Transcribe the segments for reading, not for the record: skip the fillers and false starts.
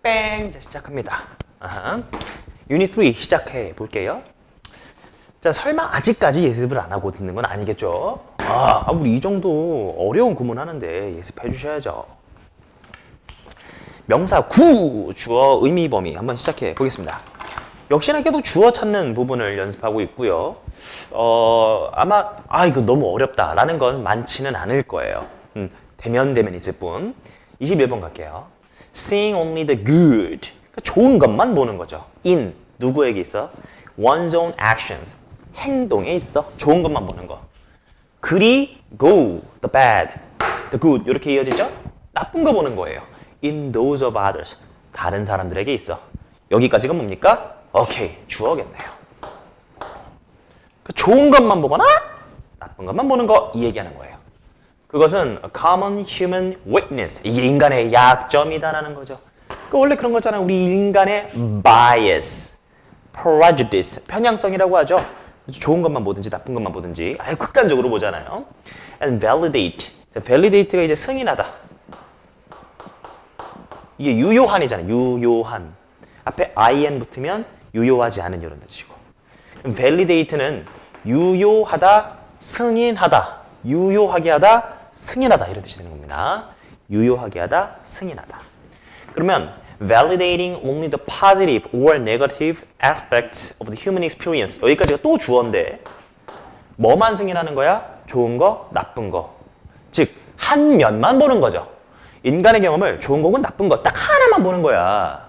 뺑! 자, 시작합니다. 유닛 3 시작해 볼게요. 자, 설마 아직까지 예습을 안 하고 듣는 건 아니겠죠? 우리 이 정도 어려운 구문 하는데 예습해 주셔야죠. 명사 구, 주어, 의미, 범위 한번 시작해 보겠습니다. 역시나 계속 주어 찾는 부분을 연습하고 있고요. 아마 이거 너무 어렵다 라는 건 많지는 않을 거예요. 대면 있을 뿐. 21번 갈게요. Seeing only the good. 좋은 것만 보는 거죠. In, 누구에게 있어? One's own actions. 행동에 있어. 좋은 것만 보는 거. 글이 go, the bad, the good 이렇게 이어지죠? 나쁜 거 보는 거예요. In those of others. 다른 사람들에게 있어. 여기까지가 뭡니까? 오케이, 주어겠네요. 좋은 것만 보거나 나쁜 것만 보는 거 이 얘기하는 거예요. 그것은 a common human weakness. 이게 인간의 약점이다라는 거죠. 원래 그런 거잖아요. 우리 인간의 bias, prejudice, 편향성이라고 하죠. 좋은 것만 보든지 나쁜 것만 보든지 아주 극단적으로 보잖아요. And validate. validate가 이제 승인하다. 이게 유효한이잖아요. 유효한. 앞에 in 붙으면 유효하지 않은 이런 뜻이고. 그럼 validate는 유효하다, 승인하다. 유효하게 하다, 승인하다 이런 뜻이 되는 겁니다. 유효하게 하다, 승인하다. 그러면 validating only the positive or negative aspects of the human experience. 여기까지가 또 주어인데 뭐만 승인하는 거야? 좋은 거, 나쁜 거. 즉, 한 면만 보는 거죠. 인간의 경험을 좋은 거고 나쁜 거 딱 하나만 보는 거야.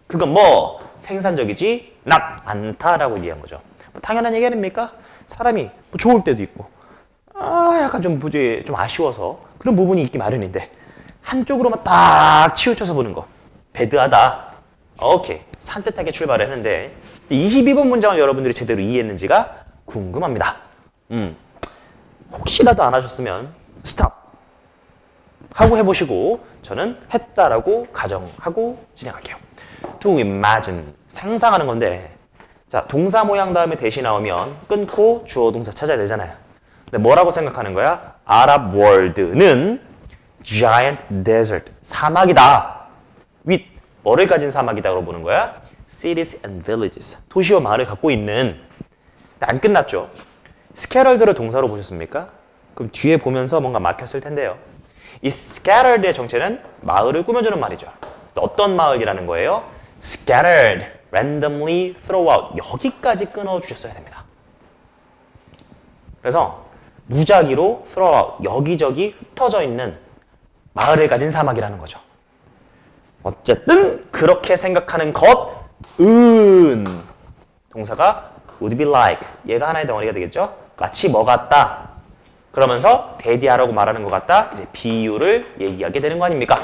그건 뭐 생산적이지 않다라고 얘기한 거죠. 당연한 얘기 아닙니까? 사람이 뭐 좋을 때도 있고 약간 좀 아쉬워서 그런 부분이 있기 마련인데 한쪽으로만 딱 치우쳐서 보는 거 배드하다. 오케이, 산뜻하게 출발했는데 22번 문장을 여러분들이 제대로 이해했는지가 궁금합니다. 혹시라도 안 하셨으면 스탑 하고 해보시고 저는 했다라고 가정하고 진행할게요. To imagine, 상상하는 건데 자, 동사 모양 다음에 대시 나오면 끊고 주어 동사 찾아야 되잖아요. 근데 뭐라고 생각하는 거야? Arab world는 giant desert, 사막이다. with, 뭐를 가진 사막이다라고 보는 거야? cities and villages, 도시와 마을을 갖고 있는. 안 끝났죠? scattered를 동사로 보셨습니까? 그럼 뒤에 보면서 뭔가 막혔을 텐데요. 이 scattered의 정체는 마을을 꾸며주는 말이죠. 어떤 마을이라는 거예요? scattered, randomly throw out. 여기까지 끊어주셨어야 됩니다. 그래서 무작위로 throw out, 여기저기 흩어져 있는 마을을 가진 사막이라는 거죠. 어쨌든 그렇게 생각하는 것은 동사가 would be like. 얘가 하나의 덩어리가 되겠죠? 마치 뭐 같다. 그러면서 대디하라고 말하는 것 같다. 이제 비유를 얘기하게 되는 거 아닙니까?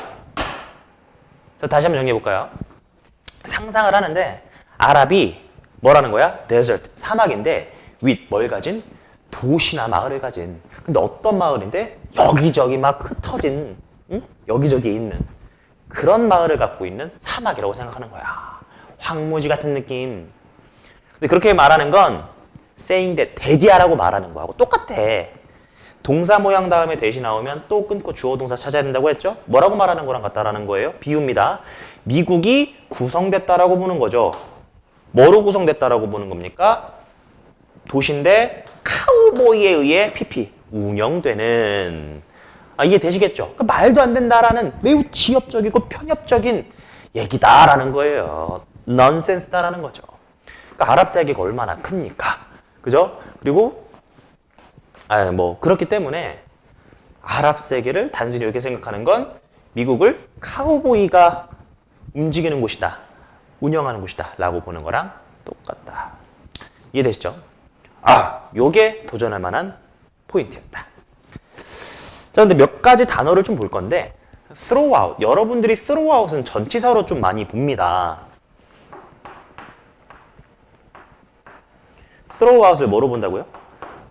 자, 다시 한번 정리해 볼까요? 상상을 하는데 아랍이 뭐라는 거야? desert, 사막인데 with, 뭘 가진? 도시나 마을을 가진. 근데 어떤 마을인데? 여기저기 막 흩어진, 여기저기에 있는 그런 마을을 갖고 있는 사막이라고 생각하는 거야. 황무지 같은 느낌. 근데 그렇게 말하는 건 saying that, 대디하라고 말하는 거하고 똑같아. 동사 모양 다음에 대시 나오면 또 끊고 주어 동사 찾아야 된다고 했죠? 뭐라고 말하는 거랑 같다라는 거예요? 비유입니다. 미국이 구성됐다라고 보는 거죠. 뭐로 구성됐다라고 보는 겁니까? 도시인데 카우보이에 의해 PP, 운영되는. 이해되시겠죠? 그러니까 말도 안 된다라는 매우 지엽적이고 편협적인 얘기다라는 거예요. 넌센스다라는 거죠. 그러니까 아랍 세계가 얼마나 큽니까? 그죠? 그리고 그렇기 때문에 아랍 세계를 단순히 이렇게 생각하는 건 미국을 카우보이가 움직이는 곳이다, 운영하는 곳이다 라고 보는 거랑 똑같다. 이해되시죠? 요게 도전할 만한 포인트였다. 자, 근데 몇 가지 단어를 좀 볼 건데 throw out, 여러분들이 throw out은 전치사로 좀 많이 봅니다. throw out을 뭐로 본다고요?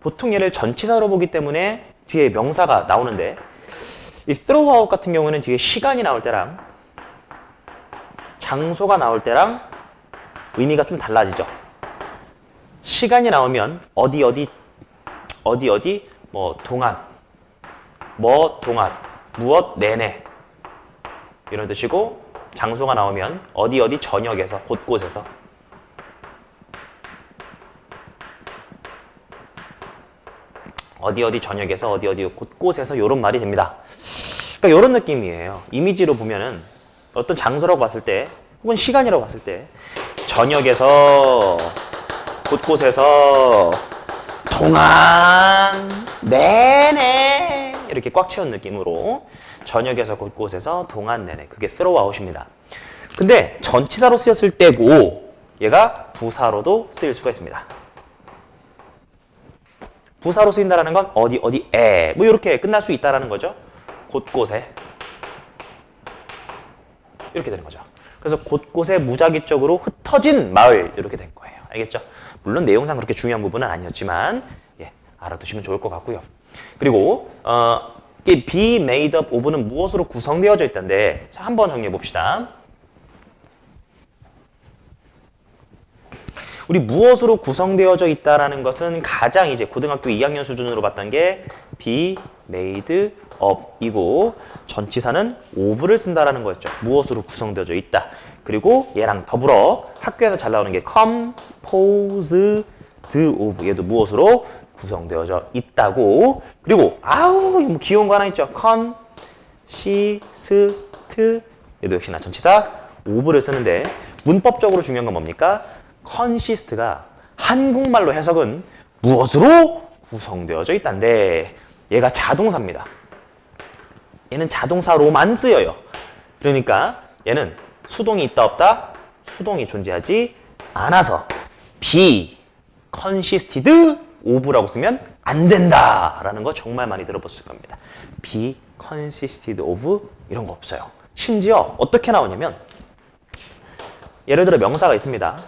보통 얘를 전치사로 보기 때문에 뒤에 명사가 나오는데 이 throw out 같은 경우는 뒤에 시간이 나올 때랑 장소가 나올 때랑 의미가 좀 달라지죠. 시간이 나오면 어디 동안, 무엇 내내 이런 뜻이고 장소가 나오면 어디 어디 전역에서 곳곳에서 어디 어디 전역에서 어디 어디 곳곳에서 이런 말이 됩니다. 그러니까 이런 느낌이에요. 이미지로 보면은 어떤 장소라고 봤을 때 혹은 시간이라고 봤을 때 전역에서 곳곳에서 동안 내내 이렇게 꽉 채운 느낌으로 전역에서 곳곳에서 동안 내내 그게 throughout입니다. 근데 전치사로 쓰였을 때고 얘가 부사로도 쓰일 수가 있습니다. 부사로 쓰인다라는 건 어디 어디에 뭐 이렇게 끝날 수 있다라는 거죠. 곳곳에 이렇게 되는 거죠. 그래서 곳곳에 무작위적으로 흩어진 마을 이렇게 된 거예요. 알겠죠? 물론 내용상 그렇게 중요한 부분은 아니었지만 예, 알아두시면 좋을 것 같고요. 그리고 이 be made up of는 무엇으로 구성되어져 있던데 자, 한번 정리해 봅시다. 우리 무엇으로 구성되어져 있다라는 것은 가장 이제 고등학교 2학년 수준으로 봤던 게 be made up이고 전치사는 of를 쓴다라는 거였죠. 무엇으로 구성되어져 있다. 그리고 얘랑 더불어 학교에서 잘 나오는 게 composed of 얘도 무엇으로 구성되어져 있다고. 그리고 아우 뭐 귀여운 거 하나 있죠. consist 얘도 역시나 전치사 of를 쓰는데 문법적으로 중요한 건 뭡니까? consist가 한국말로 해석은 무엇으로 구성되어져 있단데 얘가 자동사입니다. 얘는 자동사로만 쓰여요. 그러니까 얘는 수동이 있다 없다? 수동이 존재하지 않아서 be consisted of라고 쓰면 안 된다라는 거 정말 많이 들어봤을 겁니다. be consisted of 이런 거 없어요. 심지어 어떻게 나오냐면 예를 들어 명사가 있습니다.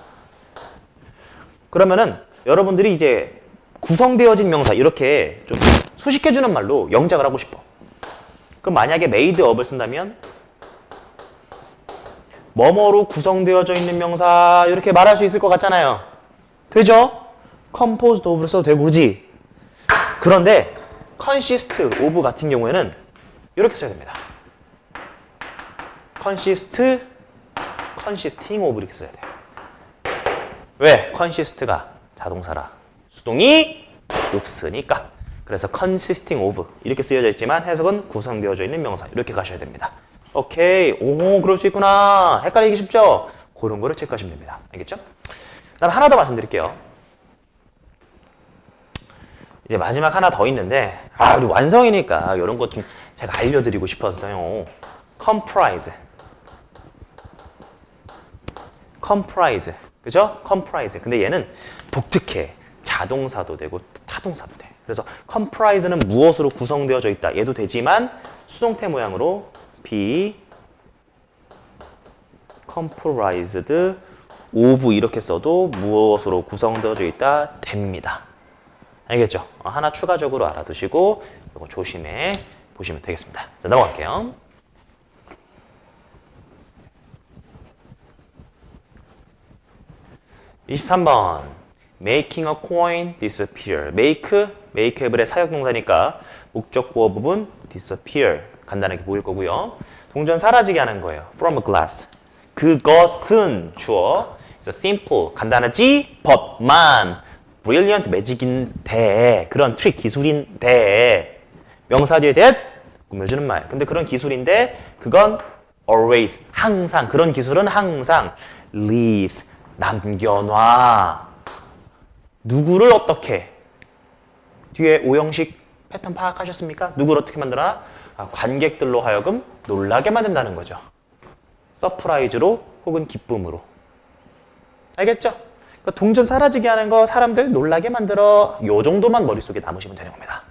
그러면은 여러분들이 이제 구성되어진 명사 이렇게 좀 수식해주는 말로 영작을 하고 싶어. 그럼 만약에 made up을 쓴다면 뭐뭐로 구성되어져 있는 명사 이렇게 말할 수 있을 것 같잖아요. 되죠? composed of를 써도 되고 그지? 그런데 consist of 같은 경우에는 이렇게 써야 됩니다. consisting of 이렇게 써야 돼요. 왜? consist가 자동사라 수동이 없으니까. 그래서 consisting of 이렇게 쓰여져 있지만 해석은 구성되어져 있는 명사 이렇게 가셔야 됩니다. 오케이. 오 그럴 수 있구나. 헷갈리기 쉽죠? 그런 거를 체크하시면 됩니다. 알겠죠? 그다음 하나 더 말씀드릴게요. 이제 마지막 하나 더 있는데 우리 완성이니까 이런 것 좀 제가 알려드리고 싶었어요. comprise 그죠? comprise. 근데 얘는 독특해. 자동사도 되고 타동사도 돼. 그래서 comprise는 무엇으로 구성되어져 있다. 얘도 되지만 수동태 모양으로 be comprised of 이렇게 써도 무엇으로 구성되어져 있다 됩니다. 알겠죠? 하나 추가적으로 알아두시고 이거 조심해 보시면 되겠습니다. 자, 넘어갈게요. 23번 making a coin disappear. make 해블의 사역동사니까 목적보어 부분 disappear 간단하게 보일 거고요. 동전 사라지게 하는 거예요. from a glass. 그것은 주어. 그래서 simple 간단하지 but만 brilliant 매직인데 그런 트릭 기술인데 명사 뒤에 that 꾸며주는 말. 근데 그런 기술인데 그건 always 항상 그런 기술은 항상 leaves 남겨놔. 누구를 어떻게? 뒤에 오형식 패턴 파악하셨습니까? 누구를 어떻게 만들어놔? 관객들로 하여금 놀라게 만든다는 거죠. 서프라이즈로 혹은 기쁨으로. 알겠죠? 그러니까 동전 사라지게 하는 거 사람들 놀라게 만들어. 요 정도만 머릿속에 남으시면 되는 겁니다.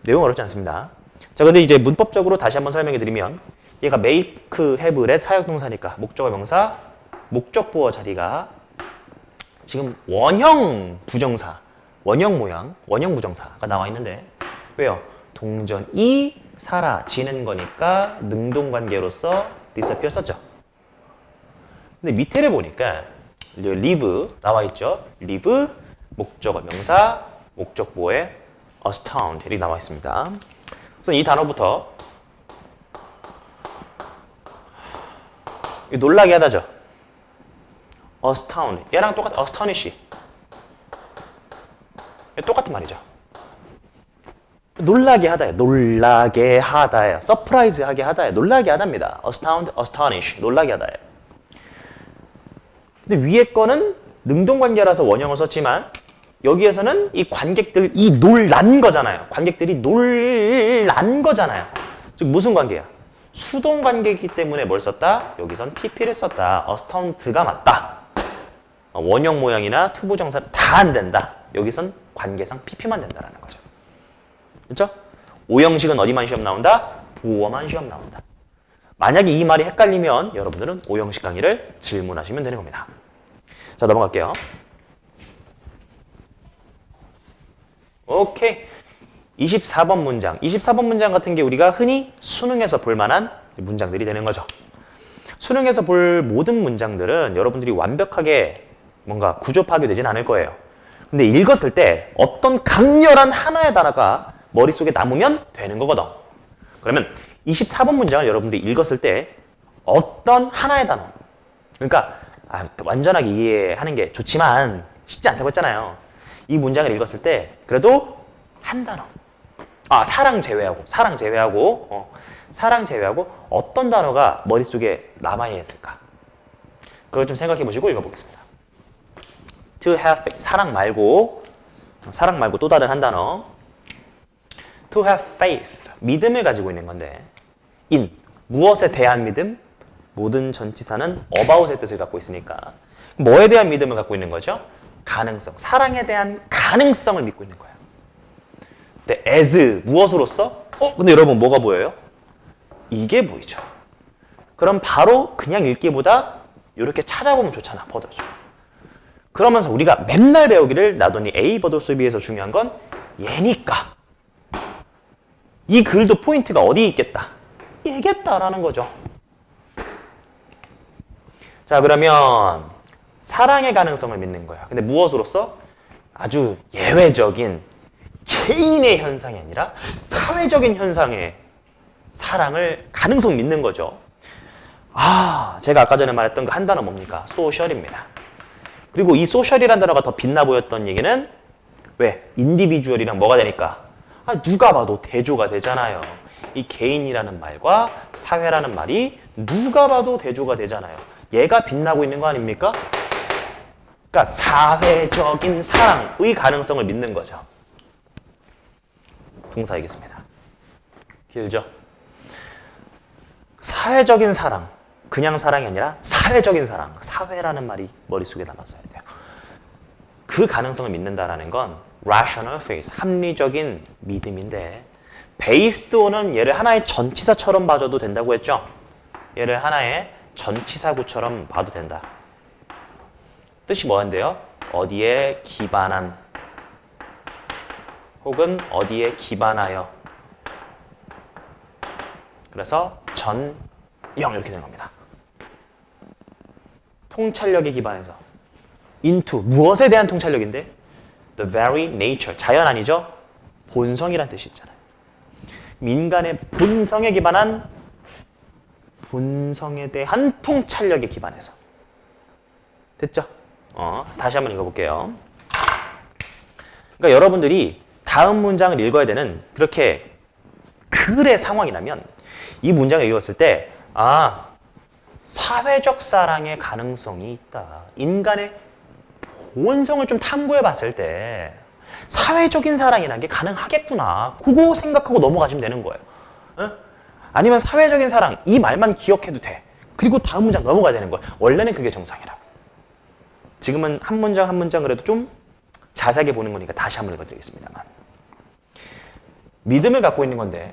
내용 어렵지 않습니다. 자, 근데 이제 문법적으로 다시 한번 설명해 드리면 얘가 make, have의 사역동사니까 목적어 명사 목적보어 자리가 지금 원형 부정사, 원형 모양, 원형 부정사가 나와 있는데 왜요? 동전이 사라지는 거니까 능동관계로서 disappear 썼죠. 근데 밑에를 보니까 live 나와 있죠. live 목적어 명사, 목적보어에 astound 이렇게 나와 있습니다. 우선 이 단어부터 이거 놀라게 하다죠. astound. 얘랑 똑같아. astonish. 똑같은 말이죠. 놀라게 하다예요. 놀라게 하다예요. surprise 하게 하다예요. 놀라게 하답니다. astound, astonish. 놀라게 하다예요. 근데 위에 거는 능동관계라서 원형을 썼지만 여기에서는 이 관객들, 이 놀란 거잖아요. 관객들이 놀란 거잖아요. 즉 무슨 관계야? 수동 관계이기 때문에 뭘 썼다? 여기선 pp를 썼다. astound가 맞다. 원형 모양이나 투부정사 다 안 된다. 여기선 관계상 pp만 된다라는 거죠. 그렇죠? 오형식은 어디만 시험 나온다? 보어만 시험 나온다. 만약에 이 말이 헷갈리면 여러분들은 오형식 강의를 질문하시면 되는 겁니다. 자, 넘어갈게요. 오케이. 24번 문장. 24번 문장 같은 게 우리가 흔히 수능에서 볼 만한 문장들이 되는 거죠. 수능에서 볼 모든 문장들은 여러분들이 완벽하게 뭔가 구조 파악되진 않을 거예요. 근데 읽었을 때 어떤 강렬한 하나의 단어가 머릿속에 남으면 되는 거거든. 그러면 24번 문장을 여러분들이 읽었을 때 어떤 하나의 단어, 그러니까 완전하게 이해하는 게 좋지만 쉽지 않다고 했잖아요. 이 문장을 읽었을 때 그래도 한 단어, 사랑 제외하고 어떤 단어가 머릿속에 남아야 했을까? 그걸 좀 생각해 보시고 읽어보겠습니다. To have faith, 사랑 말고 또 다른 한 단어. To have faith, 믿음을 가지고 있는 건데 in, 무엇에 대한 믿음? 모든 전치사는 about의 뜻을 갖고 있으니까 뭐에 대한 믿음을 갖고 있는 거죠? 가능성, 사랑에 대한 가능성을 믿고 있는 거예요. 근데 as, 무엇으로서? 근데 여러분 뭐가 보여요? 이게 보이죠. 그럼 바로 그냥 읽기보다 이렇게 찾아보면 좋잖아, 버들소. 그러면서 우리가 맨날 배우기를 나더니 A 버들소에 비해서 중요한 건 얘니까. 이 글도 포인트가 어디에 있겠다? 얘겠다라는 거죠. 자, 그러면 사랑의 가능성을 믿는 거야. 근데 무엇으로서? 아주 예외적인 개인의 현상이 아니라 사회적인 현상의 사랑을 가능성 믿는 거죠. 제가 아까 전에 말했던 그 한 단어 뭡니까? 소셜입니다. 그리고 이 소셜이라는 단어가 더 빛나 보였던 얘기는 왜? 인디비주얼이랑 뭐가 되니까? 누가 봐도 대조가 되잖아요. 이 개인이라는 말과 사회라는 말이 누가 봐도 대조가 되잖아요. 얘가 빛나고 있는 거 아닙니까? 그러니까 사회적인 사랑의 가능성을 믿는 거죠. 동사이겠습니다. 길죠? 사회적인 사랑, 그냥 사랑이 아니라 사회적인 사랑, 사회라는 말이 머릿속에 남았어야 돼요. 그 가능성을 믿는다라는 건 rational faith, 합리적인 믿음인데 based on은 얘를 하나의 전치사처럼 봐줘도 된다고 했죠? 얘를 하나의 전치사구처럼 봐도 된다. 뜻이 뭐한데요? 어디에 기반한 혹은 어디에 기반하여. 그래서 전영 이렇게 되는 겁니다. 통찰력에 기반해서 into, 무엇에 대한 통찰력인데? The very nature, 자연 아니죠? 본성이란 뜻이 있잖아요. 인간의 본성에 기반한, 본성에 대한 통찰력에 기반해서. 됐죠? 다시 한번 읽어볼게요. 그러니까 여러분들이 다음 문장을 읽어야 되는 그렇게 글의 상황이라면 이 문장을 읽었을 때 사회적 사랑의 가능성이 있다. 인간의 본성을 좀 탐구해 봤을 때 사회적인 사랑이라는 게 가능하겠구나. 그거 생각하고 넘어가시면 되는 거예요. 아니면 사회적인 사랑, 이 말만 기억해도 돼. 그리고 다음 문장 넘어가야 되는 거예요. 원래는 그게 정상이라고. 지금은 한 문장 한 문장 그래도 좀 자세하게 보는 거니까 다시 한번 읽어드리겠습니다만. 믿음을 갖고 있는 건데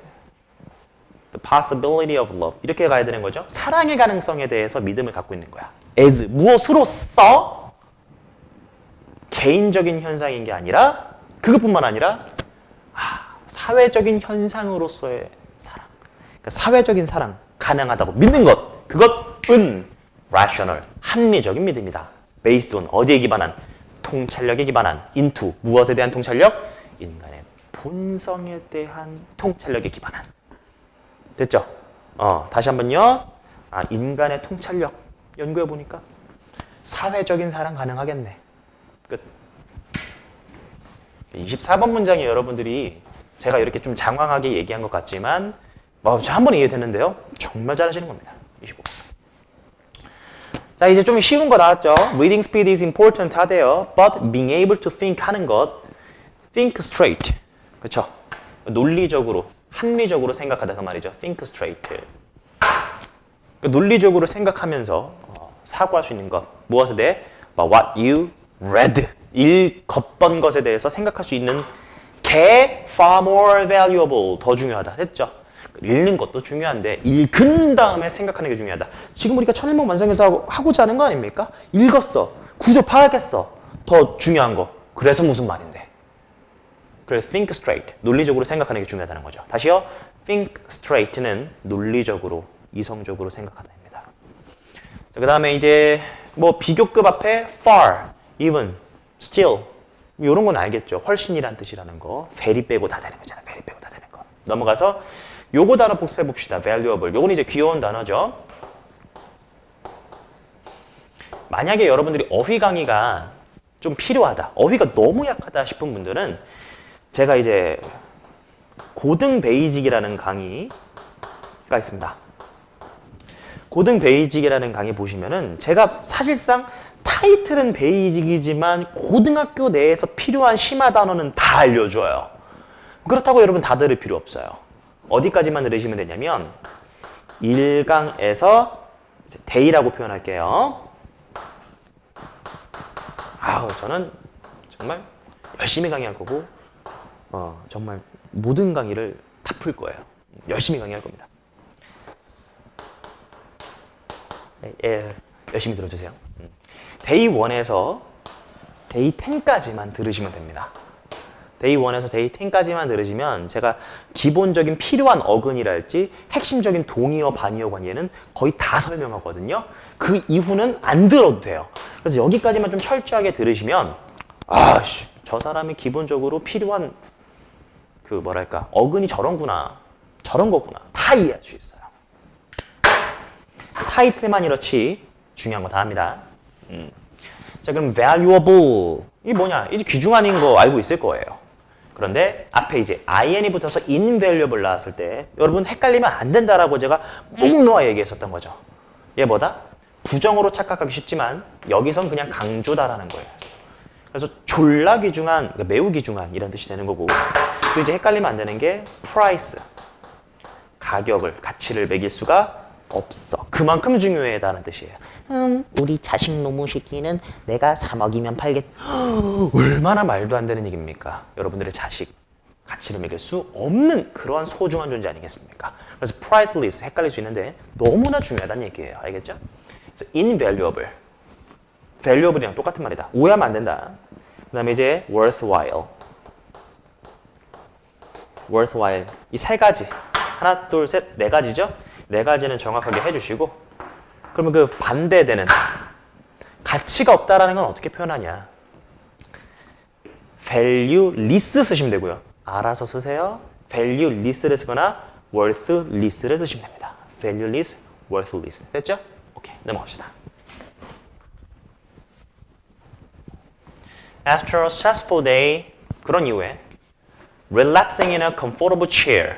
the possibility of love 이렇게 가야 되는 거죠. 사랑의 가능성에 대해서 믿음을 갖고 있는 거야. as, 무엇으로서? 개인적인 현상인 게 아니라 그것뿐만 아니라 사회적인 현상으로서의 사랑. 그러니까 사회적인 사랑 가능하다고 믿는 것, 그것은 rational, 합리적인 믿음이다. based on, 어디에 기반한? 통찰력에 기반한. into, 무엇에 대한 통찰력? 인간의 본성에 대한 통찰력에 기반한. 됐죠? 다시 한번요. 인간의 통찰력, 연구해 보니까 사회적인 사랑 가능하겠네. 끝. 24번 문장이 여러분들이 제가 이렇게 좀 장황하게 얘기한 것 같지만 한 번에 이해되는데요. 정말 잘하시는 겁니다. 25번. 자, 이제 좀 쉬운 거 나왔죠. Reading speed is important 하대요. But being able to think 하는 것, think straight. 그쵸? 논리적으로, 합리적으로 생각하다 그 말이죠. think straight. 논리적으로 생각하면서 사고할 수 있는 것. 무엇에 대해? About what you read. 읽었던 것에 대해서 생각할 수 있는 게 far more valuable. 더 중요하다. 됐죠? 읽는 것도 중요한데 읽은 다음에 생각하는 게 중요하다. 지금 우리가 천일문 완성해서 하고자 하는 거 아닙니까? 읽었어. 구조 파악했어. 더 중요한 거. 그래서 무슨 말인데? 그래서 think straight. 논리적으로 생각하는 게 중요하다는 거죠. 다시요. think straight는 논리적으로, 이성적으로 생각하다입니다. 자, 그 다음에 이제 뭐 비교급 앞에 far, even, still 이런 건 알겠죠. 훨씬이란 뜻이라는 거. very 빼고 다 되는 거잖아. very 빼고 다 되는 거. 넘어가서 요거 단어 복습해 봅시다. valuable. 요건 이제 귀여운 단어죠. 만약에 여러분들이 어휘 강의가 좀 필요하다. 어휘가 너무 약하다 싶은 분들은 제가 이제 고등 베이직이라는 강의가 있습니다. 고등 베이직이라는 강의 보시면은 제가 사실상 타이틀은 베이직이지만 고등학교 내에서 필요한 심화 단어는 다 알려줘요. 그렇다고 여러분 다 들을 필요 없어요. 어디까지만 들으시면 되냐면 1강에서 day라고 표현할게요. 저는 정말 열심히 강의할 거고 정말 모든 강의를 다 풀 거예요. 열심히 강의할 겁니다. 열심히 들어주세요. day 1에서 day 10까지만 들으시면 됩니다. day 1에서 day 10까지만 들으시면 제가 기본적인 필요한 어근이랄지 핵심적인 동의어, 반의어 관계는 거의 다 설명하거든요. 그 이후는 안 들어도 돼요. 그래서 여기까지만 좀 철저하게 들으시면 저 사람이 기본적으로 필요한 그 뭐랄까 어근이 저런구나, 저런 거구나 다 이해할 수 있어요. 타이틀만 이렇지 중요한 거 다 합니다. 자, 그럼 valuable 이게 뭐냐? 이제 귀중한인 거 알고 있을 거예요. 그런데 앞에 이제 in이 붙어서 invaluable 나왔을 때 여러분 헷갈리면 안 된다라고 제가 묵 놓아 얘기했었던 거죠. 얘 뭐다? 부정으로 착각하기 쉽지만 여기선 그냥 강조다라는 거예요. 그래서 졸라 귀중한, 그러니까 매우 귀중한 이런 뜻이 되는 거고 또 이제 헷갈리면 안 되는 게 price, 가격을, 가치를 매길 수가 없어. 그만큼 중요하다는 뜻이에요. 우리 자식 놈의 새끼는 내가 사 먹이면 팔겠... 얼마나 말도 안 되는 얘기입니까? 여러분들의 자식, 가치를 매길 수 없는 그러한 소중한 존재 아니겠습니까? 그래서 priceless, 헷갈릴 수 있는데 너무나 중요하다는 얘기예요. 알겠죠? 그래서 invaluable, valuable이랑 똑같은 말이다. 오해하면 안 된다. 그 다음에 이제 worthwhile, worthwhile 이 세 가지, 하나, 둘, 셋, 네 가지죠? 네 가지는 정확하게 해주시고 그러면 그 반대되는 가치가 없다라는 건 어떻게 표현하냐? valueless 쓰시면 되고요. 알아서 쓰세요. valueless를 쓰거나 worthless를 쓰시면 됩니다. valueless, worthless. 됐죠? 오케이, 넘어갑시다. After a stressful day, 그런 이후에 relaxing in a comfortable chair.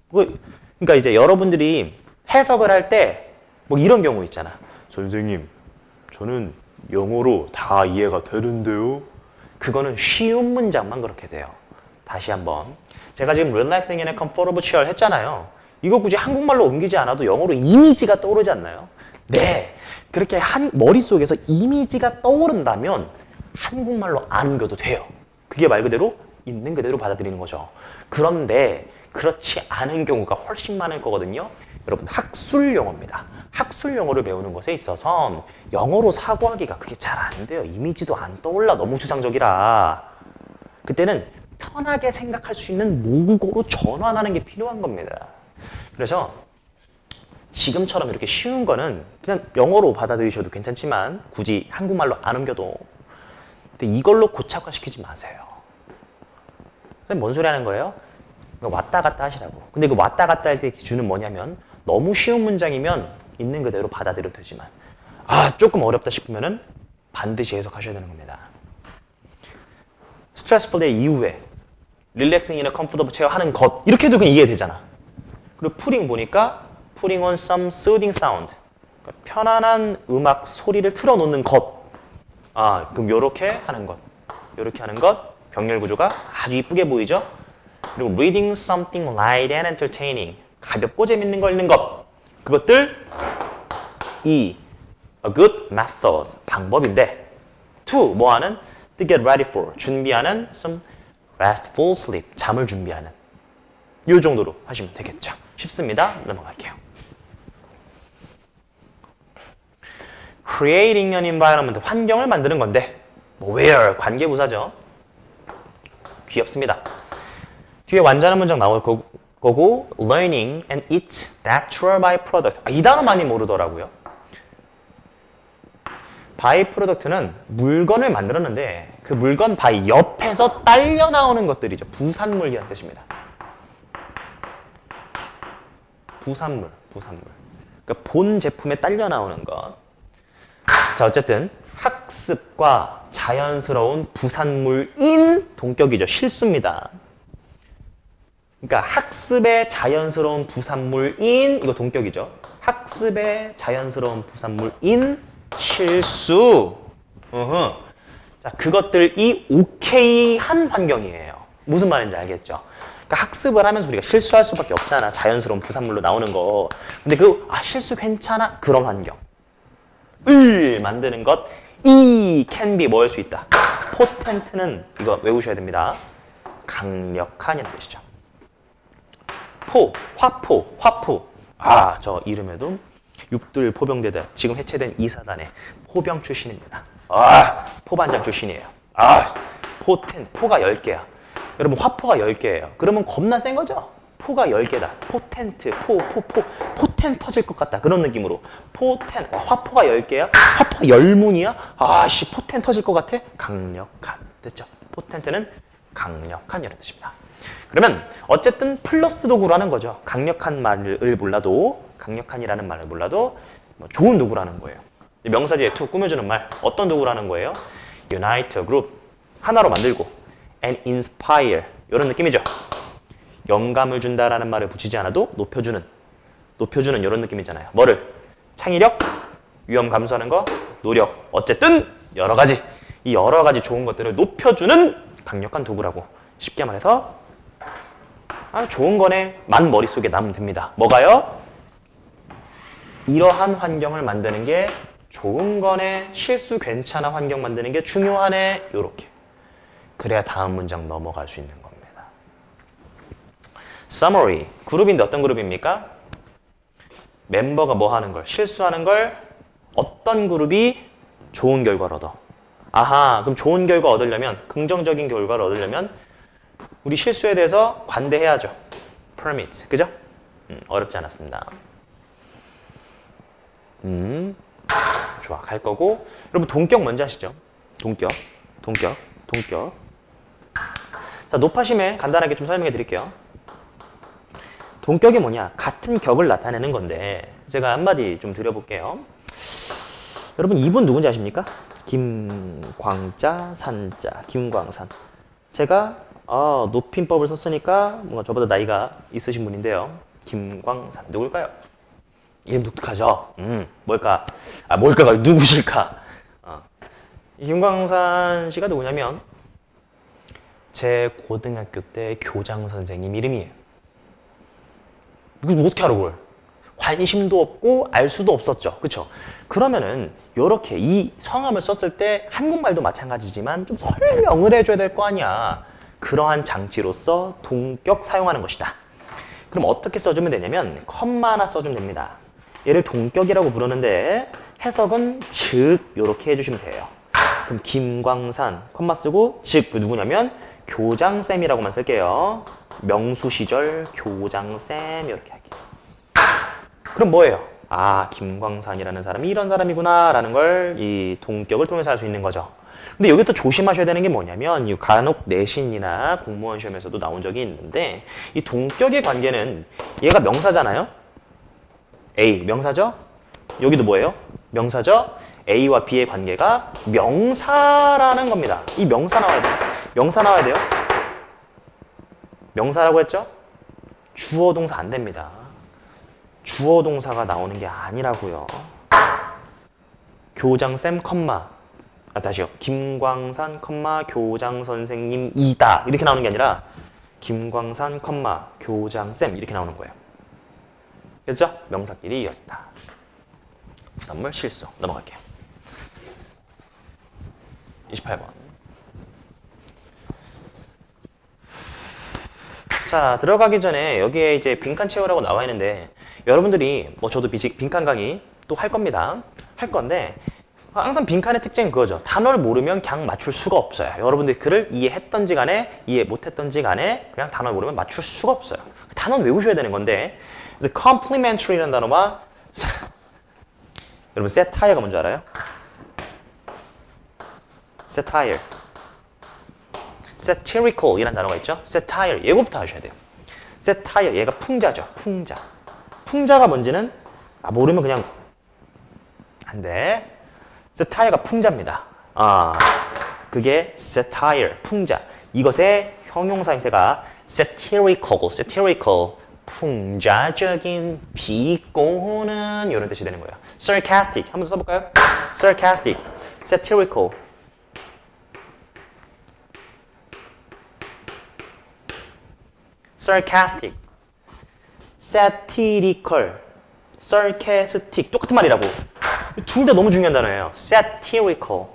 그러니까 이제 여러분들이 해석을 할 때 뭐 이런 경우 있잖아. 선생님, 저는 영어로 다 이해가 되는데요. 그거는 쉬운 문장만 그렇게 돼요. 다시 한번. 제가 지금 relaxing in a comfortable chair 했잖아요. 이거 굳이 한국말로 옮기지 않아도 영어로 이미지가 떠오르지 않나요? 네. 그렇게 머릿속에서 이미지가 떠오른다면 한국말로 안 옮겨도 돼요. 그게 말 그대로 있는 그대로 받아들이는 거죠. 그런데 그렇지 않은 경우가 훨씬 많을 거거든요. 여러분, 학술 영어입니다. 학술 영어를 배우는 것에 있어서 영어로 사고하기가 그게 잘 안 돼요. 이미지도 안 떠올라. 너무 추상적이라. 그때는 편하게 생각할 수 있는 모국어로 전환하는 게 필요한 겁니다. 그래서 지금처럼 이렇게 쉬운 거는 그냥 영어로 받아들이셔도 괜찮지만 굳이 한국말로 안 옮겨도 근데 이걸로 고착화시키지 마세요. 뭔 소리 하는 거예요? 왔다 갔다 하시라고. 근데 그 왔다 갔다 할 때 기준은 뭐냐면 너무 쉬운 문장이면 있는 그대로 받아들여도 되지만 조금 어렵다 싶으면은 반드시 해석하셔야 되는 겁니다. stressful day 이후에 relaxing in a comfortable chair 하는 것 이렇게 해도 그냥 이해되잖아. 그리고 putting 보니까 putting on some soothing sound 그러니까 편안한 음악 소리를 틀어놓는 것. 그럼 요렇게 하는 것. 요렇게 하는 것. 병렬 구조가 아주 이쁘게 보이죠? 그리고 reading something light and entertaining 가볍고 재밌는 거 읽는 것. 그것들 a good method 방법인데 to 뭐 하는 to get ready for 준비하는 some restful sleep 잠을 준비하는 요 정도로 하시면 되겠죠. 쉽습니다. 넘어갈게요. creating an environment 환경을 만드는 건데 뭐 where 관계부사죠. 귀엽습니다. 뒤에 완전한 문장 나올 거고 learning and its natural byproduct 이 단어 많이 모르더라고요. byproduct는 물건을 만들었는데 그 물건 by 옆에서 딸려 나오는 것들이죠. 부산물이란 뜻입니다. 부산물. 그러니까 본 제품에 딸려 나오는 것. 자, 어쨌든 학습과 자연스러운 부산물인 동격이죠. 실수입니다. 그러니까 학습의 자연스러운 부산물인 이거 동격이죠. 학습의 자연스러운 부산물인 실수. 자, 그것들이 오케이한 환경이에요. 무슨 말인지 알겠죠? 그러니까 학습을 하면서 우리가 실수할 수밖에 없잖아. 자연스러운 부산물로 나오는 거. 근데 실수 괜찮아? 그런 환경을 만드는 것. 이 can be 뭐일 수 있다. potent는 이거 외우셔야 됩니다. 강력한이라는 뜻이죠. 화포. 저 이름에도 육들 포병대대 지금 해체된 이사단의 포병 출신입니다. 포반장 출신이에요. 포가 10개야. 여러분 화포가 10개예요. 그러면 겁나 센 거죠? 포가 10개다. 포텐트, 포텐 터질 것 같다. 그런 느낌으로. 화포가 10개야? 화포가 10문이야? 포텐 터질 것 같아? 강력한. 됐죠? 포텐트는 강력한 이라는 뜻입니다. 그러면 어쨌든 플러스 도구라는 거죠. 강력한 말을 몰라도 강력한이라는 말을 몰라도 좋은 도구라는 거예요. 명사 뒤에 to 꾸며주는 말 어떤 도구라는 거예요? unite a group 하나로 만들고 and inspire 이런 느낌이죠. 영감을 준다라는 말을 붙이지 않아도 높여주는 이런 느낌이잖아요. 뭐를? 창의력, 위험 감수하는 거, 노력 어쨌든 여러 가지 이 여러 가지 좋은 것들을 높여주는 강력한 도구라고 쉽게 말해서 좋은 거네만 머릿속에 남으면 됩니다. 뭐가요? 이러한 환경을 만드는 게 좋은 거네, 실수 괜찮아 환경 만드는 게 중요하네, 요렇게. 그래야 다음 문장 넘어갈 수 있는 겁니다. Summary, 그룹인데 어떤 그룹입니까? 멤버가 뭐 하는 걸, 실수하는 걸 어떤 그룹이 좋은 결과를 얻어? 그럼 좋은 결과 얻으려면, 긍정적인 결과를 얻으려면 우리 실수에 대해서 관대해야죠. Permit, 그죠? 어렵지 않았습니다. 좋아, 갈 거고. 여러분 동격 뭔지 아시죠? 동격. 자, 높아심에 간단하게 좀 설명해 드릴게요. 동격이 뭐냐? 같은 격을 나타내는 건데 제가 한마디 좀 드려볼게요. 여러분 이분 누군지 아십니까? 김광자, 산자, 김광산. 제가 높임법을 썼으니까 뭔가 저보다 나이가 있으신 분인데요. 김광산 누굴까요? 이름 독특하죠? 뭘까가 누구실까? 이 김광산 씨가 누구냐면 제 고등학교 때 교장 선생님 이름이에요. 이거 어떻게 알아 그걸? 관심도 없고 알 수도 없었죠. 그렇죠? 그러면은 이렇게 이 성함을 썼을 때 한국말도 마찬가지지만 좀 설명을 해줘야 될 거 아니야. 그러한 장치로서 동격 사용하는 것이다. 그럼 어떻게 써주면 되냐면 컴마 하나 써주면 됩니다. 얘를 동격이라고 부르는데 해석은 즉 이렇게 해주시면 돼요. 그럼 김광산 컴마 쓰고 즉 누구냐면 교장쌤이라고만 쓸게요. 명수 시절 교장쌤 이렇게 할게요. 그럼 뭐예요? 김광산이라는 사람이 이런 사람이구나 라는 걸 이 동격을 통해서 알 수 있는 거죠. 근데 여기 또 조심하셔야 되는 게 뭐냐면 이 간혹 내신이나 공무원 시험에서도 나온 적이 있는데 이 동격의 관계는 얘가 명사잖아요. A 명사죠? 여기도 뭐예요? 명사죠? A와 B의 관계가 명사라는 겁니다. 이 명사 나와야 돼요. 명사 나와야 돼요. 명사라고 했죠? 주어 동사 안 됩니다. 주어 동사가 나오는 게 아니라고요. 교장쌤 컴마 다시요. 김광산 컴마 교장 선생님이다 이렇게 나오는 게 아니라 김광산 컴마 교장쌤 이렇게 나오는 거예요. 그렇죠? 명사끼리 이어진다. 부산물 실수. 넘어갈게요. 28번. 자, 들어가기 전에 여기에 이제 빈칸 채우라고 나와 있는데 여러분들이 뭐 저도 빈칸 강의 또 할 겁니다. 할 건데 항상 빈칸의 특징은 그거죠. 단어를 모르면 그냥 맞출 수가 없어요. 여러분들이 글을 이해했던지 간에 이해 못했던지 간에 그냥 단어를 모르면 맞출 수가 없어요. 단어는 외우셔야 되는 건데 그래서 complementary라는 단어와 여러분 satire가 뭔지 알아요? satire satirical 이라는 단어가 있죠? satire 예고부터 하셔야 돼요. satire 얘가 풍자죠. 풍자가 뭔지는 모르면 그냥 안 돼. satire가 풍자입니다. 그게 satire 풍자. 이것의 형용사 형태가 satirical 풍자적인 비꼬는 이런 뜻이 되는 거예요. sarcastic 한번 써볼까요? sarcastic, satirical sarcastic, satirical, sarcastic 똑같은 말이라고. 둘 다 너무 중요한 단어예요. satirical,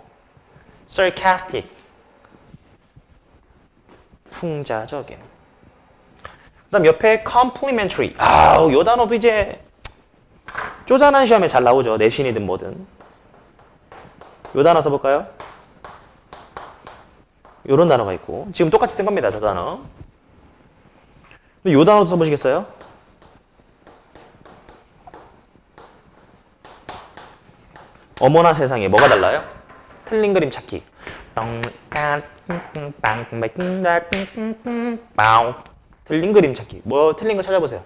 sarcastic 풍자적인. 그다음 옆에 complimentary. 요 단어도 이제 쪼잔한 시험에 잘 나오죠. 내신이든 뭐든. 요 단어 써볼까요? 요런 단어가 있고 지금 똑같이 쓴 겁니다. 저 단어. 근데 요 단어도 써보시겠어요? 어머나 세상에 뭐가 달라요? 틀린 그림 찾기. 틀린 그림 찾기. 뭐 틀린 거 찾아보세요.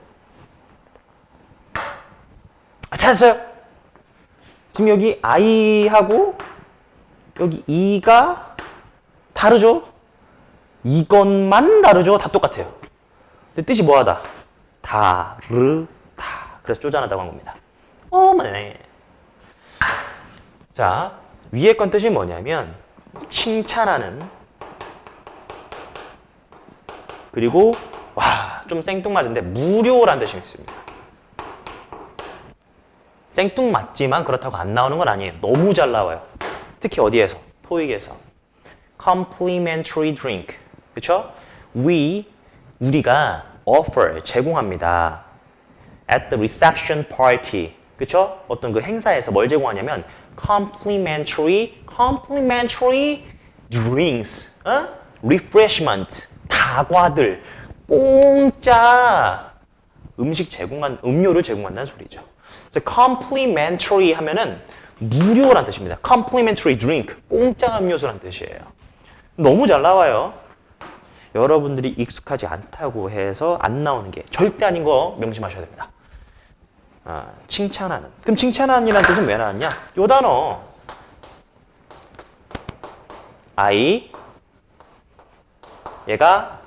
찾았어요? 지금 여기 I하고 여기 E가 다르죠? 이것만 다르죠? 다 똑같아요. 근데 뜻이 뭐하다? 다르다. 그래서 쪼잔하다고 한 겁니다. 맞네. 자, 위에 건 뜻이 뭐냐면 칭찬하는 그리고 좀 생뚱맞은데 무료라는 뜻이 있습니다. 생뚱맞지만 그렇다고 안 나오는 건 아니에요. 너무 잘 나와요. 특히 어디에서? 토익에서. Complimentary drink. 그렇죠? 우리가 offer, 제공합니다. At the reception party. 그렇죠? 어떤 그 행사에서 뭘 제공하냐면 complimentary drinks, refreshment, 다과들, 공짜 음료를 제공한다는 소리죠. 그래서 complimentary 하면은 무료라는 뜻입니다. complimentary drink, 공짜 음료수라는 뜻이에요. 너무 잘 나와요. 여러분들이 익숙하지 않다고 해서 안 나오는 게 절대 아닌 거 명심하셔야 됩니다. 칭찬하는. 그럼 칭찬하는이라는 뜻은 왜 나왔냐? 요 단어 I 얘가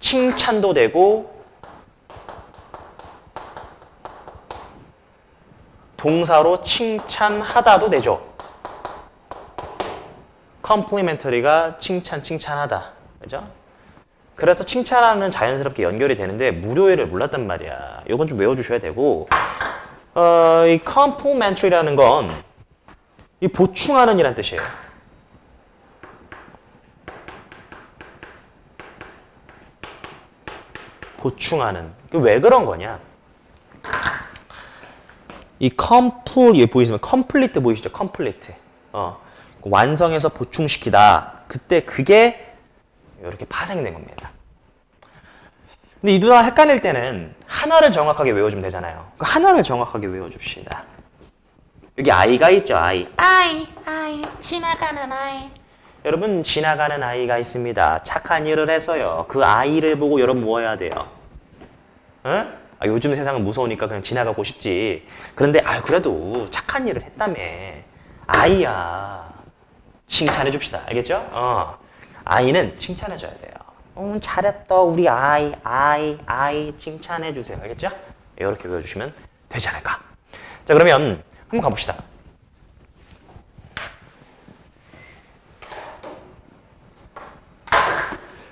칭찬도 되고 동사로 칭찬하다도 되죠. complimentary가 칭찬하다. 그죠? 그래서 칭찬하는 자연스럽게 연결이 되는데 무료를 몰랐단 말이야. 이건 좀 외워주셔야 되고 이 complimentary라는 건 이 보충하는 이란 뜻이에요. 보충하는. 왜 그런 거냐? 이 complete 보이시면 complete 보이시죠? complete. 완성해서 보충시키다. 그때 그게 이렇게 파생된 겁니다. 근데 이 두 단어 헷갈릴 때는 하나를 정확하게 외워주면 되잖아요. 그 하나를 정확하게 외워줍시다. 여기 아이가 있죠, 아이. 지나가는 아이. 여러분, 지나가는 아이가 있습니다. 착한 일을 해서요. 그 아이를 보고 여러분 뭐 해야 돼요? 아, 요즘 세상은 무서우니까 그냥 지나가고 싶지. 그런데 그래도 착한 일을 했다며. 아이야. 칭찬해 줍시다. 알겠죠? 아이는 칭찬해 줘야 돼요. 잘했다 우리 아이 칭찬해 주세요. 알겠죠? 이렇게 외워주시면 되지 않을까. 자, 그러면 한번 가봅시다.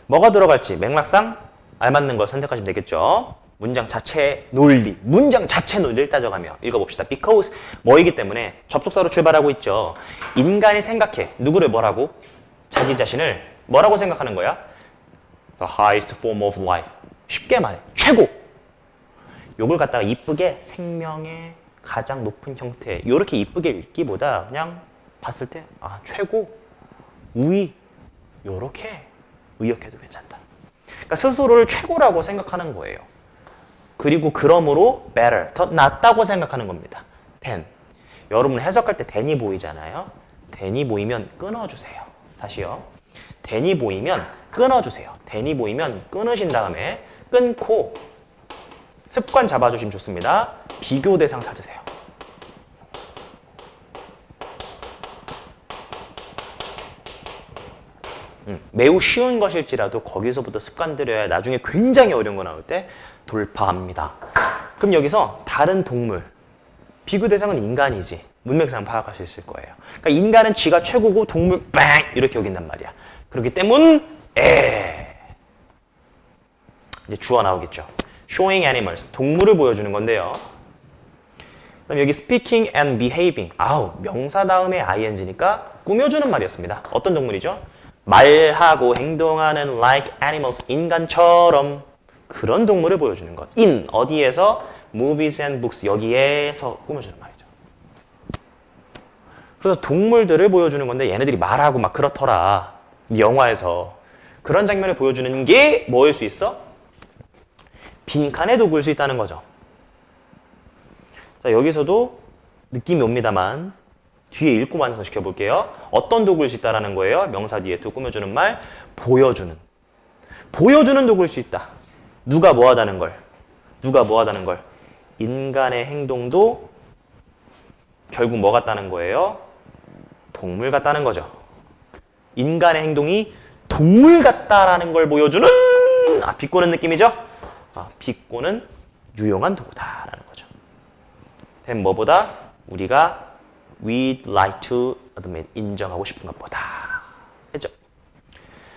뭐가 들어갈지 맥락상 알맞는 걸 선택하시면 되겠죠. 문장 자체 논리, 문장 자체 논리를 따져가며 읽어봅시다. Because 뭐이기 때문에 접속사로 출발하고 있죠. 인간이 생각해. 누구를 뭐라고? 자기 자신을 뭐라고 생각하는 거야? The highest form of life. 쉽게 말해. 최고. 요걸 갖다가 이쁘게 생명의 가장 높은 형태. 이렇게 이쁘게 읽기보다 그냥 봤을 때 최고, 우위. 요렇게 의역해도 괜찮다. 그러니까 스스로를 최고라고 생각하는 거예요. 그리고 그러므로 better, 더 낫다고 생각하는 겁니다. than. 여러분 해석할 때 than이 보이잖아요. than이 보이면 끊어주세요. 다시요. than이 보이면 끊어주세요. than이 보이면 끊으신 다음에 끊고 습관 잡아주시면 좋습니다. 비교 대상 찾으세요. 매우 쉬운 것일지라도 거기서부터 습관 들여야 나중에 굉장히 어려운 거 나올 때 돌파합니다. 그럼 여기서 다른 동물, 비교 대상은 인간이지. 문맥상 파악할 수 있을 거예요. 그러니까 인간은 지가 최고고 동물 빵 이렇게 여긴단 말이야. 그렇기 때문에 이제 주어 나오겠죠. Showing animals, 동물을 보여주는 건데요. 그럼 여기 speaking and behaving, 명사 다음에 ing니까 꾸며주는 말이었습니다. 어떤 동물이죠? 말하고 행동하는 like animals, 인간처럼 그런 동물을 보여주는 것. in, 어디에서? movies and books, 여기에서 꾸며주는 말이죠. 그래서 동물들을 보여주는 건데 얘네들이 말하고 막 그렇더라. 영화에서. 그런 장면을 보여주는 게 뭐일 수 있어? 빈칸에 도구일 수 있다는 거죠. 자, 여기서도 느낌이 옵니다만 뒤에 읽고 완성시켜 볼게요. 어떤 도구일 수 있다는 거예요? 명사 뒤에 또 꾸며주는 말, 보여주는. 보여주는 도구일 수 있다. 누가 뭐 하다는 걸? 누가 뭐 하다는 걸? 인간의 행동도 결국 뭐 같다는 거예요? 동물 같다는 거죠. 인간의 행동이 동물 같다라는 걸 보여주는 비꼬는 느낌이죠? 비꼬는 유용한 도구다라는 거죠. 된 뭐보다? 우리가 we'd like to admit, 인정하고 싶은 것보다. 했죠?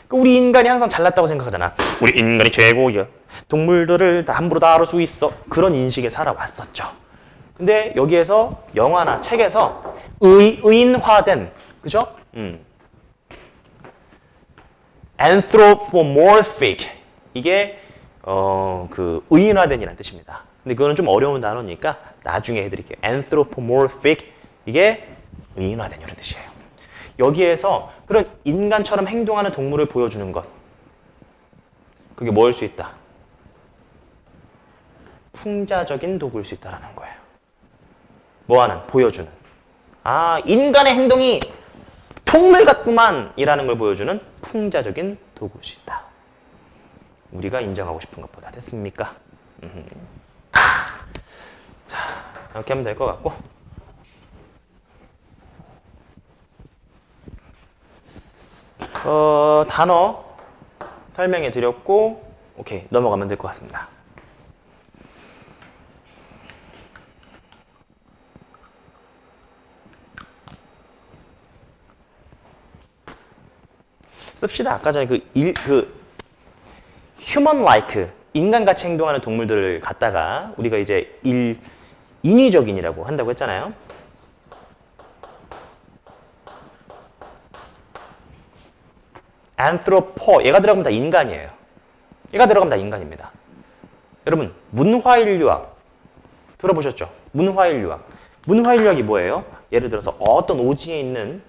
우리 인간이 항상 잘났다고 생각하잖아. 우리 인간이 최고야. 동물들을 다 함부로 다룰 수 있어. 그런 인식에 살아왔었죠. 근데 여기에서 영화나 책에서 의인화된, 그죠? anthropomorphic, 이게 그 의인화된이라는 뜻입니다. 근데 그거는 좀 어려운 단어니까 나중에 해드릴게요. anthropomorphic, 이게 의인화된 이런 뜻이에요. 여기에서 그런 인간처럼 행동하는 동물을 보여주는 것, 그게 뭐일 수 있다? 풍자적인 도구일 수 있다는 거예요. 뭐하는? 보여주는. 인간의 행동이 동물 같구만 이라는 걸 보여주는 풍자적인 도구일 수 있다. 우리가 인정하고 싶은 것보다. 됐습니까? 자, 이렇게 하면 될 것 같고, 단어 설명해 드렸고, 오케이, 넘어가면 될 것 같습니다. 씁시다. 아까 전에 human-like, 인간같이 행동하는 동물들을 갖다가 우리가 이제 인위적인이라고 한다고 했잖아요. anthropo, 얘가 들어가면 다 인간이에요. 얘가 들어가면 다 인간입니다. 여러분, 문화인류학 들어보셨죠? 문화인류학. 문화인류학이 뭐예요? 예를 들어서 어떤 오지에 있는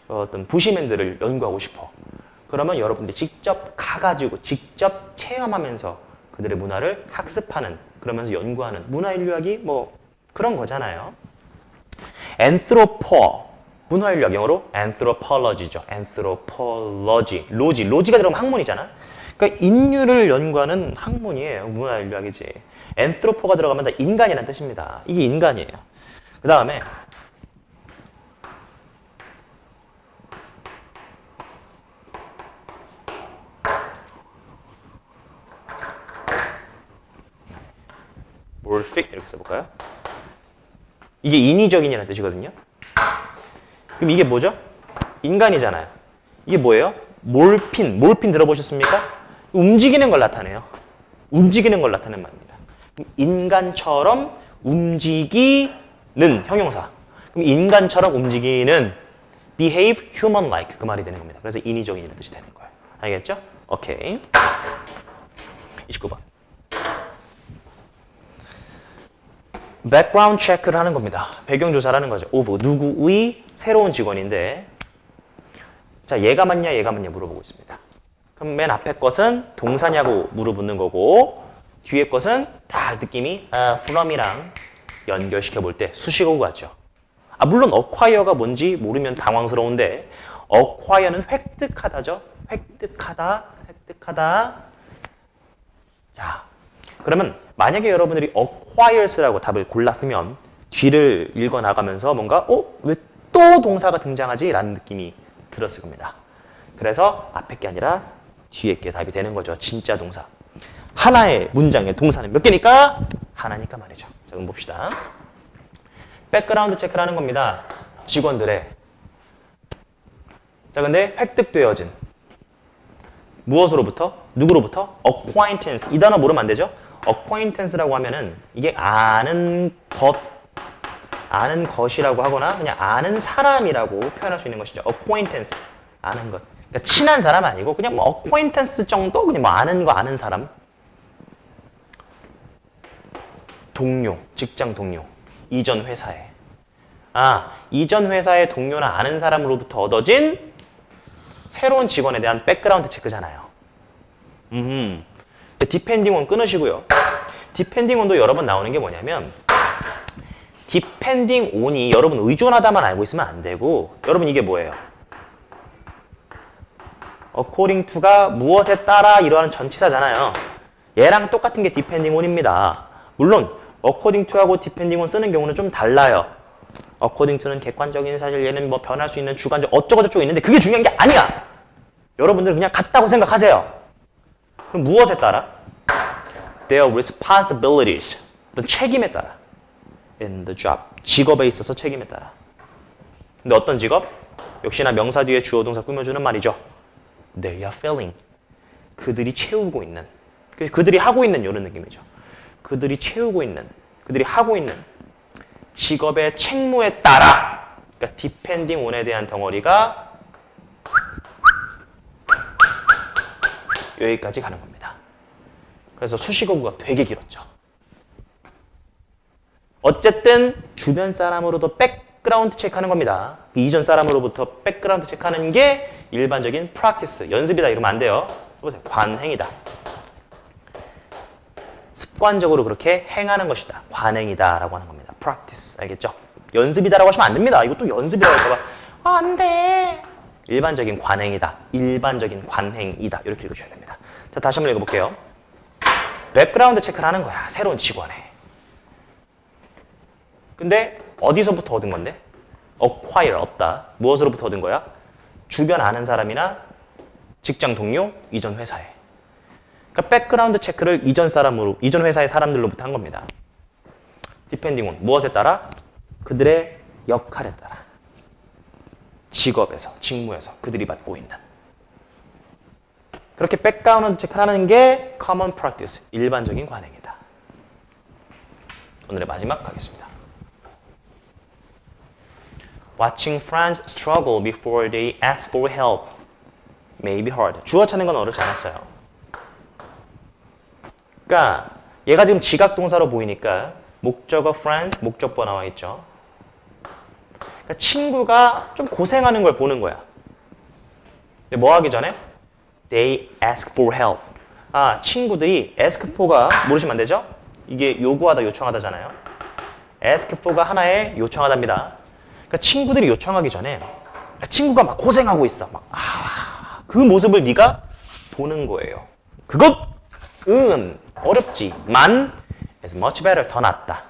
어떤 부시맨들을 연구하고 싶어. 그러면 여러분들이 직접 가가지고 직접 체험하면서 그들의 문화를 학습하는, 그러면서 연구하는 문화인류학이 뭐 그런 거잖아요. anthropo, 문화인류학, 영어로 anthropology죠. anthropology, 로지가 들어가면 학문이잖아. 그러니까 인류를 연구하는 학문이에요. 문화인류학이지. anthropo가 들어가면 다 인간이라는 뜻입니다. 이게 인간이에요. 그 다음에 morphic 이렇게 써볼까요? 이게 인위적인이라는 뜻이거든요. 그럼 이게 뭐죠? 인간이잖아요. 이게 뭐예요? 몰핀 들어보셨습니까? 움직이는 걸 나타내요. 움직이는 걸 나타내는 말입니다. 그럼 인간처럼 움직이는 형용사. 그럼 인간처럼 움직이는 behave human-like 그 말이 되는 겁니다. 그래서 인위적인이라는 뜻이 되는 거예요. 알겠죠? 오케이. 29번. background check를 하는 겁니다. 배경조사를 하는 거죠. of 누구의 새로운 직원인데 자 얘가 맞냐 물어보고 있습니다. 그럼 맨 앞에 것은 동사냐고 물어보는 거고 뒤에 것은 다 느낌이 from이랑 연결시켜 볼 때 수식어구 같죠. 물론 acquire가 뭔지 모르면 당황스러운데 acquire는 획득하다죠. 획득하다. 자 그러면 만약에 여러분들이 acquires라고 답을 골랐으면 뒤를 읽어 나가면서 뭔가 왜 또 동사가 등장하지? 라는 느낌이 들었을 겁니다. 그래서 앞에 게 아니라 뒤에 게 답이 되는 거죠. 진짜 동사. 하나의 문장의 동사는 몇 개니까? 하나니까 말이죠. 자, 그럼 봅시다. 백그라운드 체크를 하는 겁니다. 직원들의. 자, 근데 획득되어진. 무엇으로부터? 누구로부터? acquaintance. 이 단어 모르면 안 되죠? acquaintance라고 하면은 이게 아는 것이라고 하거나 그냥 아는 사람이라고 표현할 수 있는 것이죠. acquaintance. 아는 것. 그러니까 친한 사람 아니고 그냥 뭐 acquaintance 정도? 그냥 뭐 아는 사람. 동료, 직장 동료. 이전 회사에. 이전 회사의 동료나 아는 사람으로부터 얻어진 새로운 직원에 대한 백그라운드 체크잖아요. 디펜딩 온 끊으시고요. 디펜딩 온도 여러 번 나오는 게 뭐냐면 디펜딩 온이 여러분 의존하다만 알고 있으면 안 되고 여러분 이게 뭐예요? according to가 무엇에 따라 이러한 전치사잖아요. 얘랑 똑같은 게 디펜딩 온입니다. 물론 according to하고 디펜딩 온 쓰는 경우는 좀 달라요. according to는 객관적인 사실, 얘는 뭐 변할 수 있는 주관적 어쩌고저쩌고 있는데 그게 중요한 게 아니야. 여러분들은 그냥 같다고 생각하세요. 그럼 무엇에 따라? Their responsibilities. 어떤 책임에 따라. In the job. 직업에 있어서 책임에 따라. 근데 어떤 직업? 역시나 명사 뒤에 주어 동사 꾸며주는 말이죠. They are filling. 그들이 채우고 있는. 그들이 하고 있는 이런 느낌이죠. 그들이 채우고 있는. 그들이 하고 있는 직업의 책무에 따라. 그러니까 depending on에 대한 덩어리가 여기까지 가는 겁니다. 그래서 수식어구가 되게 길었죠. 어쨌든 주변 사람으로도 백그라운드 체크하는 겁니다. 이전 사람으로부터 백그라운드 체크하는 게 일반적인 practice, 연습이다 이러면 안 돼요. 보세요. 관행이다. 습관적으로 그렇게 행하는 것이다. 관행이다 라고 하는 겁니다. practice, 알겠죠? 연습이다 라고 하시면 안 됩니다. 이것도 연습이라고 할까봐 안 돼. 일반적인 관행이다. 일반적인 관행이다. 이렇게 읽으셔야 됩니다. 자, 다시 한번 읽어볼게요. 백그라운드 체크를 하는 거야. 새로운 직원에. 근데 어디서부터 얻은 건데? acquire, 얻다. 무엇으로부터 얻은 거야? 주변 아는 사람이나 직장 동료, 이전 회사에. 그러니까 백그라운드 체크를 이전 회사의 사람들로부터 한 겁니다. depending on, 무엇에 따라? 그들의 역할에 따라. 직업에서, 직무에서 그들이 맡고 있는. 그렇게 백그라운드 체크를 하는 게 common practice, 일반적인 관행이다. 오늘의 마지막 가겠습니다. Watching friends struggle before they ask for help may be hard. 주어 찾는 건 어렵지 않았어요. 그러니까 얘가 지금 지각 동사로 보이니까 목적어 friends, 목적보 나와 있죠. 그러니까 친구가 좀 고생하는 걸 보는 거야. 근데 뭐 하기 전에? They ask for help. 친구들이 ask for가 모르시면 안 되죠? 이게 요구하다, 요청하다잖아요. ask for가 하나의 요청하다입니다. 그러니까 친구들이 요청하기 전에 친구가 막 고생하고 있어. 그 모습을 네가 보는 거예요. 그것은 어렵지만 is much better. 더 낫다.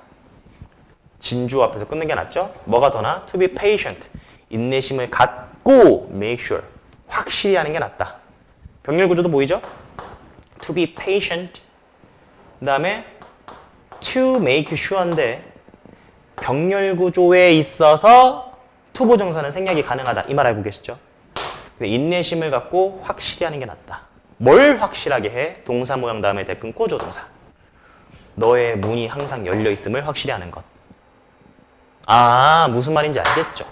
진주 앞에서 끊는 게 낫죠? 뭐가 더 나아? To be patient. 인내심을 갖고 make sure. 확실히 하는 게 낫다. 병렬 구조도 보이죠? To be patient. 그 다음에 to make sure인데 병렬 구조에 있어서 투부 정사는 생략이 가능하다. 이 말 알고 계시죠? 근데 인내심을 갖고 확실히 하는 게 낫다. 뭘 확실하게 해? 동사 모양 다음에 대 끊고 조동사. 너의 문이 항상 열려 있음을 확실히 하는 것. 아, 무슨 말인지 알겠죠?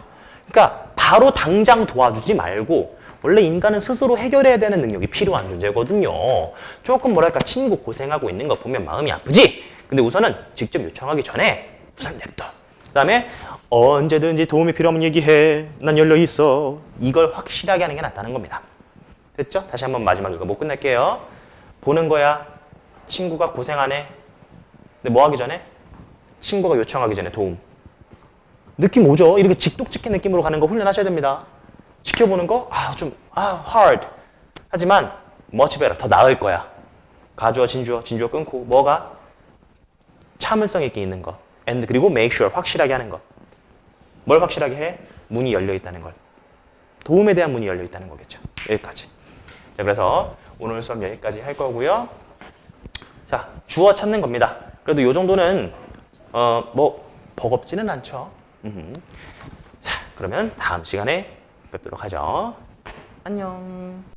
그러니까 바로 당장 도와주지 말고 원래 인간은 스스로 해결해야 되는 능력이 필요한 존재거든요. 조금 뭐랄까 친구 고생하고 있는 거 보면 마음이 아프지? 근데 우선은 직접 요청하기 전에 우선 냅둬. 그 다음에 언제든지 도움이 필요하면 얘기해. 난 열려 있어. 이걸 확실하게 하는 게 낫다는 겁니다. 됐죠? 다시 한번 마지막 이거 못 끝낼게요. 보는 거야. 친구가 고생하네. 근데 뭐 하기 전에? 친구가 요청하기 전에 도움. 느낌 오죠? 이렇게 직독직해 느낌으로 가는 거 훈련하셔야 됩니다. 지켜보는 거? hard. 하지만 much better. 더 나을 거야. 가주어, 진주어 끊고 뭐가? 참을성 있게 있는 것. and 그리고 make sure. 확실하게 하는 것. 뭘 확실하게 해? 문이 열려 있다는 걸. 도움에 대한 문이 열려 있다는 거겠죠. 여기까지. 자, 그래서 오늘 수업 여기까지 할 거고요. 자, 주어 찾는 겁니다. 그래도 이 정도는 뭐 버겁지는 않죠. 자, 그러면 다음 시간에 뵙도록 하죠. 안녕.